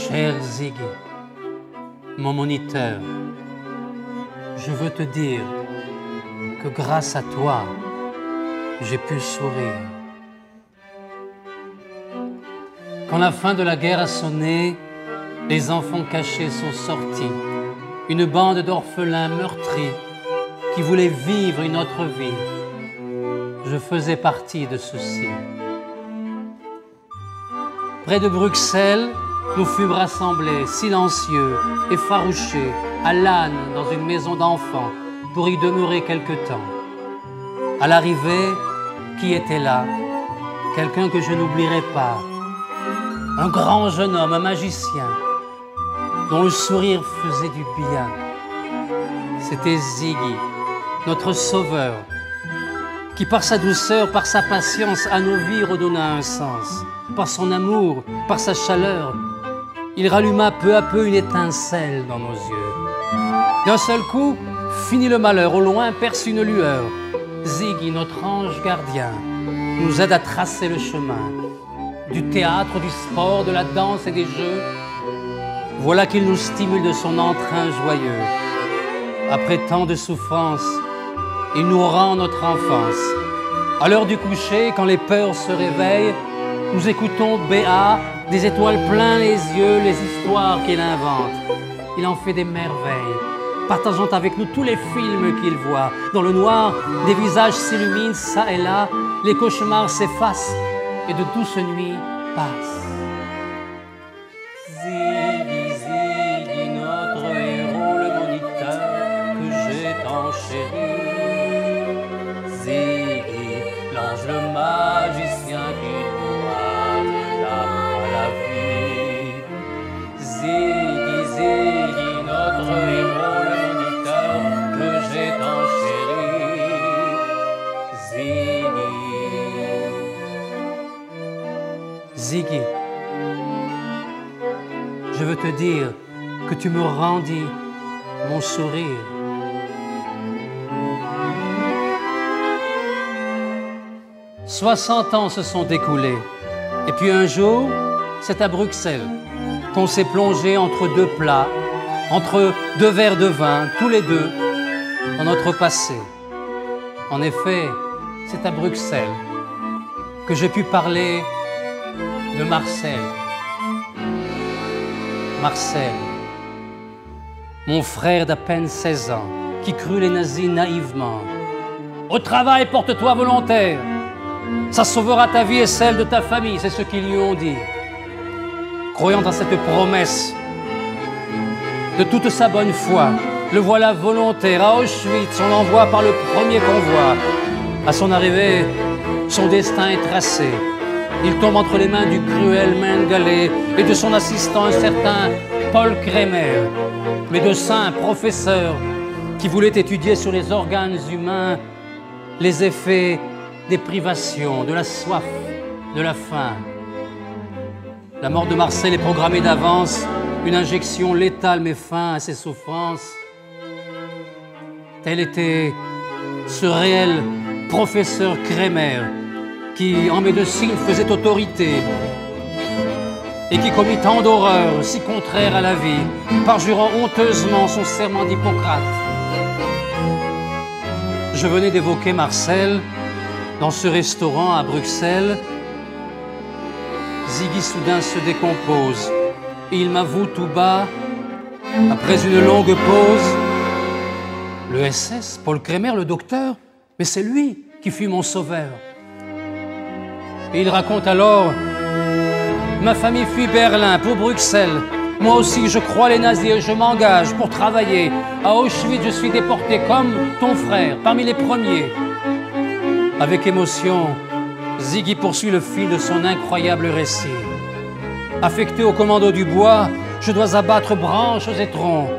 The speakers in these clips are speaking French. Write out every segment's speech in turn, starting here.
Cher Ziggy, mon moniteur, je veux te dire que grâce à toi, j'ai pu sourire. Quand la fin de la guerre a sonné, les enfants cachés sont sortis, une bande d'orphelins meurtris qui voulaient vivre une autre vie. Je faisais partie de ceux-ci. Près de Bruxelles, nous fûmes rassemblés, silencieux, effarouchés, à l'âne dans une maison d'enfants, pour y demeurer quelque temps. À l'arrivée, qui était là? Quelqu'un que je n'oublierai pas. Un grand jeune homme, un magicien, dont le sourire faisait du bien. C'était Ziggy, notre sauveur, qui par sa douceur, par sa patience, à nos vies redonna un sens. Par son amour, par sa chaleur, il ralluma peu à peu une étincelle dans nos yeux. D'un seul coup, finit le malheur, au loin perce une lueur. Ziggy, notre ange gardien, nous aide à tracer le chemin. Du théâtre, du sport, de la danse et des jeux, voilà qu'il nous stimule de son entrain joyeux. Après tant de souffrances, il nous rend notre enfance. À l'heure du coucher, quand les peurs se réveillent, nous écoutons Béat, des étoiles plein les yeux, les histoires qu'il invente. Il en fait des merveilles, partageant avec nous tous les films qu'il voit. Dans le noir, des visages s'illuminent, ça et là, les cauchemars s'effacent et de douces nuits passent. Ziggy, Ziggy, notre héros, le moniteur que j'ai tant chéri. Ziggy, l'ange, le magicien qui nous ramène à la vie. Ziggy, Ziggy, notre héros, le moniteur que j'ai tant chéri. Ziggy. Ziggy, je veux te dire que tu me rendis mon sourire. « 60 ans se sont écoulés, et puis un jour, c'est à Bruxelles qu'on s'est plongé entre deux plats, entre deux verres de vin, tous les deux, dans notre passé. En effet, c'est à Bruxelles que j'ai pu parler de Marcel. Marcel, mon frère d'à peine 16 ans, qui crut les nazis naïvement. Au travail, porte-toi volontaire. Ça sauvera ta vie et celle de ta famille, c'est ce qu'ils lui ont dit. Croyant à cette promesse, de toute sa bonne foi, le voilà volontaire à Auschwitz, on l'envoie par le premier convoi. À son arrivée, son destin est tracé. Il tombe entre les mains du cruel Mengele et de son assistant, un certain Paul Kremer, médecin, professeur, qui voulait étudier sur les organes humains les effets des privations, de la soif, de la faim. La mort de Marcel est programmée d'avance, une injection létale met fin à ses souffrances. Tel était ce réel professeur Kremer, qui, en médecine, faisait autorité et qui commit tant d'horreurs si contraires à la vie, parjurant honteusement son serment d'Hippocrate. Je venais d'évoquer Marcel dans ce restaurant à Bruxelles. Ziggy soudain se décompose et il m'avoue tout bas, après une longue pause, le SS, Paul Kremer, le docteur, mais c'est lui qui fut mon sauveur. Et il raconte alors: ma famille fuit Berlin pour Bruxelles. Moi aussi, je crois les nazis et je m'engage pour travailler. À Auschwitz, je suis déporté comme ton frère, parmi les premiers. Avec émotion, Ziggy poursuit le fil de son incroyable récit. Affecté au commando du bois, je dois abattre branches et troncs.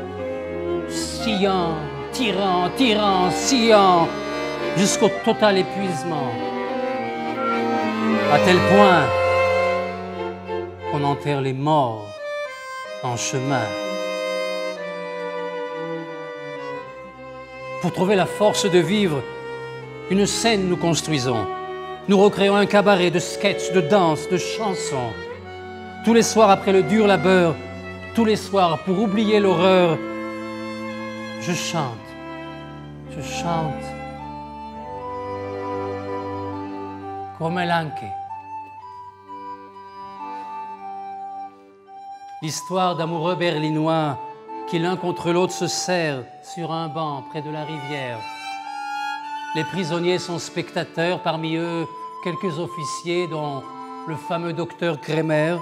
Sciant, tirant, tirant, sciant, jusqu'au total épuisement. À tel point qu'on enterre les morts en chemin. Pour trouver la force de vivre, une scène nous construisons. Nous recréons un cabaret de sketchs, de danses, de chansons. Tous les soirs après le dur labeur, tous les soirs, pour oublier l'horreur, je chante. Come l'anche. L'histoire d'amoureux berlinois qui l'un contre l'autre se serrent sur un banc près de la rivière. Les prisonniers sont spectateurs, parmi eux quelques officiers dont le fameux docteur Kremer,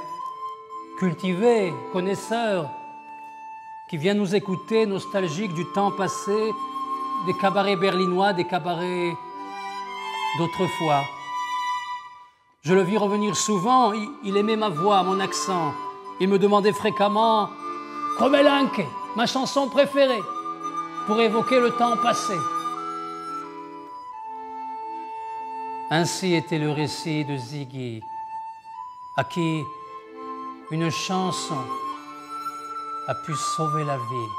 cultivé, connaisseur, qui vient nous écouter, nostalgique du temps passé, des cabarets berlinois, des cabarets d'autrefois. Je le vis revenir souvent, il aimait ma voix, mon accent. Il me demandait fréquemment « Come l'anche », ma chanson préférée, pour évoquer le temps passé. Ainsi était le récit de Ziggy, à qui une chanson a pu sauver la vie.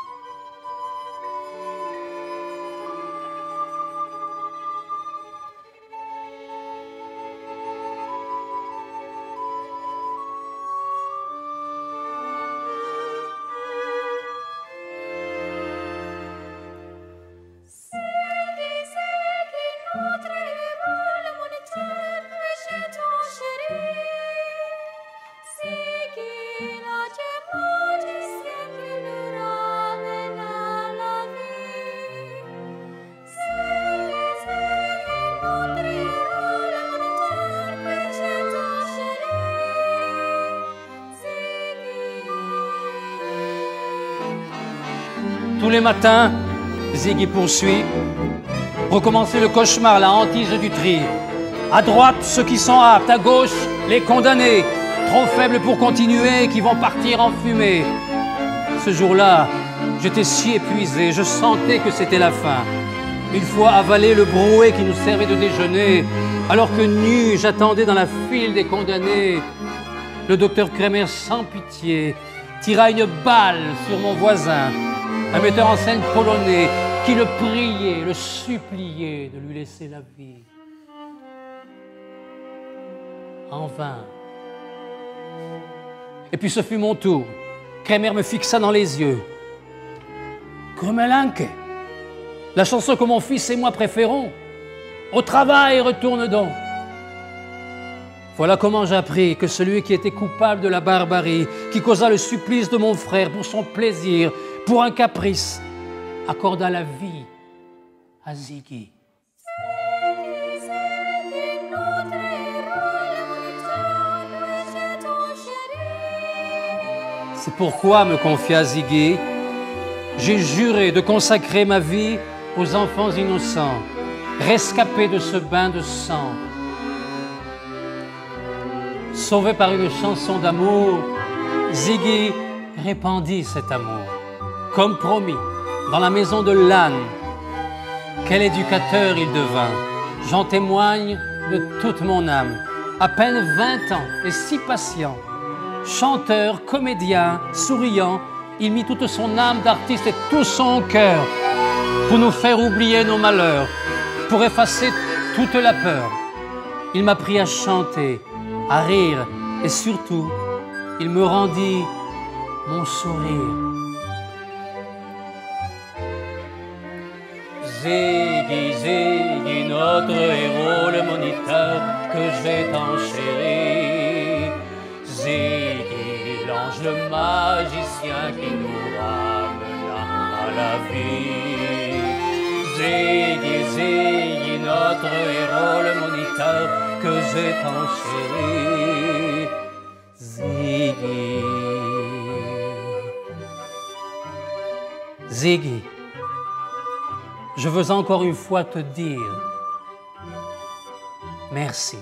Tous les matins, Ziggy poursuit, recommencer le cauchemar, la hantise du tri. À droite, ceux qui sont aptes, à gauche, les condamnés, trop faibles pour continuer, qui vont partir en fumée. Ce jour-là, j'étais si épuisé, je sentais que c'était la fin. Une fois avalé le brouet qui nous servait de déjeuner, alors que nu, j'attendais dans la file des condamnés, le docteur Kremer, sans pitié, tira une balle sur mon voisin, un metteur en scène polonais qui le priait, le suppliait de lui laisser la vie. En vain. Et puis ce fut mon tour. Kremer me fixa dans les yeux. Come l'anche, la chanson que mon fils et moi préférons. Au travail, retourne donc. Voilà comment j'appris que celui qui était coupable de la barbarie, qui causa le supplice de mon frère pour son plaisir, pour un caprice, accorda la vie à Ziggy. C'est pourquoi, me confia Ziggy, j'ai juré de consacrer ma vie aux enfants innocents, rescapés de ce bain de sang. Sauvé par une chanson d'amour, Ziggy répandit cet amour. Comme promis, dans la maison de l'âne, quel éducateur il devint. J'en témoigne de toute mon âme. À peine 20 ans et si patient, chanteur, comédien, souriant, il mit toute son âme d'artiste et tout son cœur pour nous faire oublier nos malheurs, pour effacer toute la peur. Il m'apprit à chanter, à rire et surtout, il me rendit mon sourire. Ziggy, Ziggy, notre héros, le moniteur que j'ai tant chéri. Ziggy, l'ange, le magicien qui nous ramena à la vie. Ziggy, Ziggy, notre héros, le moniteur que j'ai tant chéri. Ziggy. Ziggy, je veux encore une fois te dire merci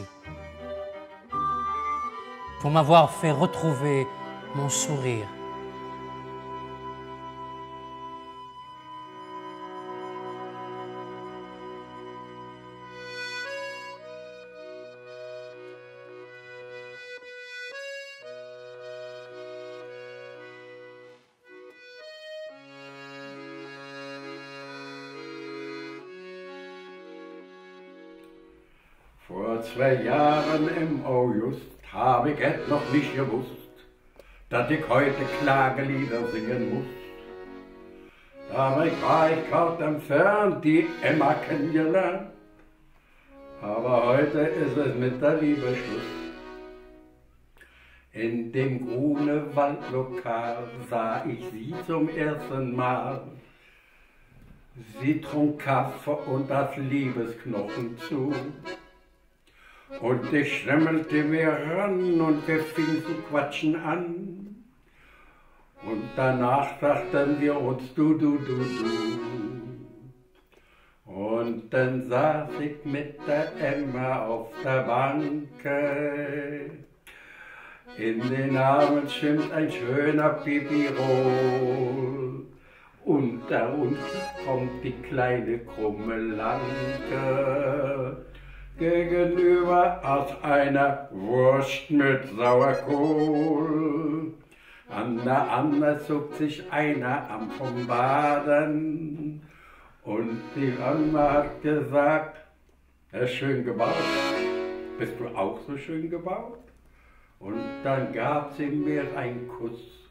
pour m'avoir fait retrouver mon sourire. Vor 2 Jahren im August habe ich es noch nicht gewusst. dass ich heute Klagelieder singen muss. Dabei war ich gerade entfernt, die Emma kennengelernt, aber heute ist es mit der Liebe Schluss. In dem Grunewaldlokal sah ich sie zum ersten Mal. Sie trunk Kaffee und das Liebesknochen zu. Und ich schlemmelte mir ran und wir fingen zu quatschen an. Und danach sagten wir uns du. Und dann saß ich mit der Emma auf der Banke. In den Armen schwimmt ein schöner Pipirol. Unter uns kommt die kleine krumme Lanke. Gegenüber aus einer Wurst mit Sauerkohl. An der anderen zuckt sich einer am vom Baden. Und die Anna hat gesagt, er ist schön gebaut. Bist du auch so schön gebaut? Und dann gab sie mir einen Kuss.